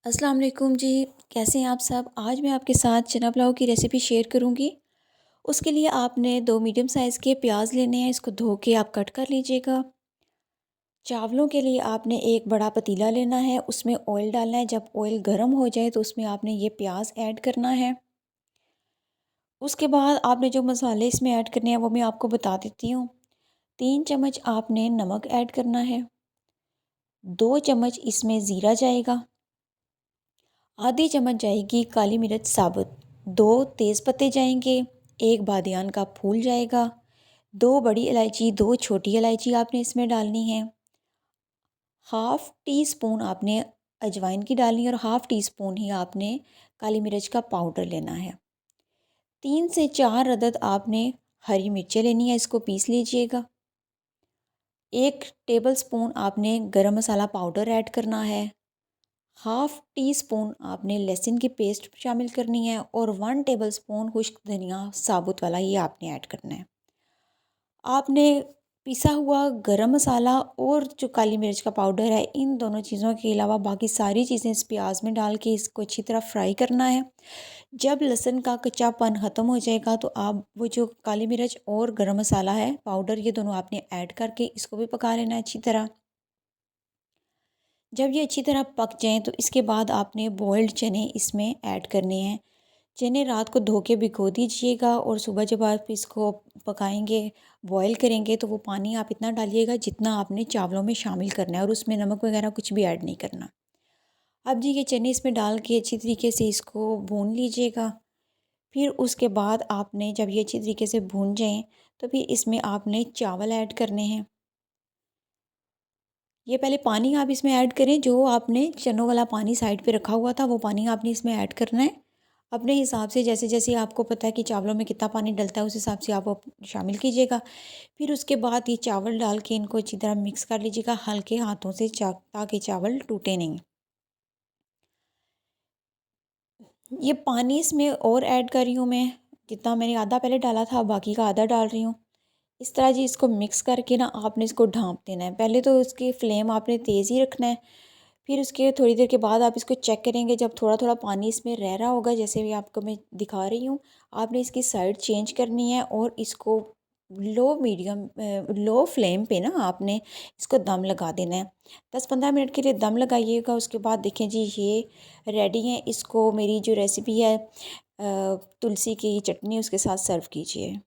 अस्सलाम वालेकुम जी। कैसे हैं आप सब? आज मैं आपके साथ चना पुलाव की रेसिपी शेयर करूंगी। उसके लिए आपने 2 मीडियम साइज़ के प्याज लेने हैं, इसको धो के आप कट कर लीजिएगा। चावलों के लिए आपने एक बड़ा पतीला लेना है, उसमें ऑयल डालना है। जब ऑयल गर्म हो जाए तो उसमें आपने ये प्याज ऐड करना है। उसके बाद आपने जो मसाले इसमें ऐड करने हैं वो मैं आपको बता देती हूँ। 3 चम्मच आपने नमक ऐड करना है, 2 चम्मच इसमें ज़ीरा जाएगा, आधी चम्मच जाएगी काली मिर्च साबुत, 2 तेज़पत्ते जाएंगे, 1 बादियान का फूल जाएगा, 2 बड़ी इलायची, 2 छोटी इलायची आपने इसमें डालनी है। हाफ़ टी स्पून आपने अजवाइन की डालनी है और हाफ़ टी स्पून ही आपने काली मिर्च का पाउडर लेना है। 3 से 4 अदद आपने हरी मिर्चें लेनी है, इसको पीस लीजिएगा। 1 टेबलस्पून आपने गरम मसाला पाउडर ऐड करना है। हाफ़ टी स्पून आपने लहसुन की पेस्ट शामिल करनी है और 1 टेबलस्पून खुश्क धनिया साबुत वाला ये आपने ऐड करना है। आपने पिसा हुआ गरम मसाला और जो काली मिर्च का पाउडर है, इन दोनों चीज़ों के अलावा बाकी सारी चीज़ें इस प्याज में डाल के इसको अच्छी तरह फ्राई करना है। जब लहसुन का कच्चापन ख़त्म हो जाएगा तो आप वो जो काली मिर्च और गरम मसाला है पाउडर, ये दोनों आपने ऐड करके इसको भी पका लेना है अच्छी तरह। जब ये अच्छी तरह पक जाएँ तो इसके बाद आपने बॉइल्ड चने इसमें ऐड करने हैं। चने रात को धो के भिगो दीजिएगा और सुबह जब आप इसको पकाएंगे, बॉईल करेंगे, तो वो पानी आप इतना डालिएगा जितना आपने चावलों में शामिल करना है और उसमें नमक वगैरह कुछ भी ऐड नहीं करना। अब जी ये चने इसमें डाल के अच्छी तरीके से इसको भून लीजिएगा। फिर उसके बाद आपने जब ये अच्छी तरीके से भून जाएँ तो फिर इसमें आपने चावल ऐड करने हैं। ये पहले पानी आप इसमें ऐड करें, जो आपने चनों वाला पानी साइड पे रखा हुआ था वो पानी आपने इसमें ऐड करना है। अपने हिसाब से जैसे-जैसे आपको पता है कि चावलों में कितना पानी डलता है उस हिसाब से आप शामिल कीजिएगा। फिर उसके बाद ये चावल डाल के इनको अच्छी तरह मिक्स कर लीजिएगा हल्के हाथों से ताकि चावल टूटे नहीं। ये पानी इसमें और ऐड कर रही हूँ मैं, जितना मैंने आधा पहले डाला था बाकी का आधा डाल रही हूँ। इस तरह जी इसको मिक्स करके ना आपने इसको ढाँप देना है। पहले तो इसकी फ्लेम आपने तेज़ ही रखना है। फिर उसके थोड़ी देर के बाद आप इसको चेक करेंगे, जब थोड़ा-थोड़ा पानी इसमें रह रहा होगा, जैसे भी आपको मैं दिखा रही हूँ, आपने इसकी साइड चेंज करनी है और इसको लो फ्लेम पे ना आपने इसको दम लगा देना है। 10-15 मिनट के लिए दम लगाइएगा। उसके बाद देखें जी ये रेडी है। इसको मेरी जो रेसिपी है तुलसी की चटनी उसके साथ सर्व कीजिए।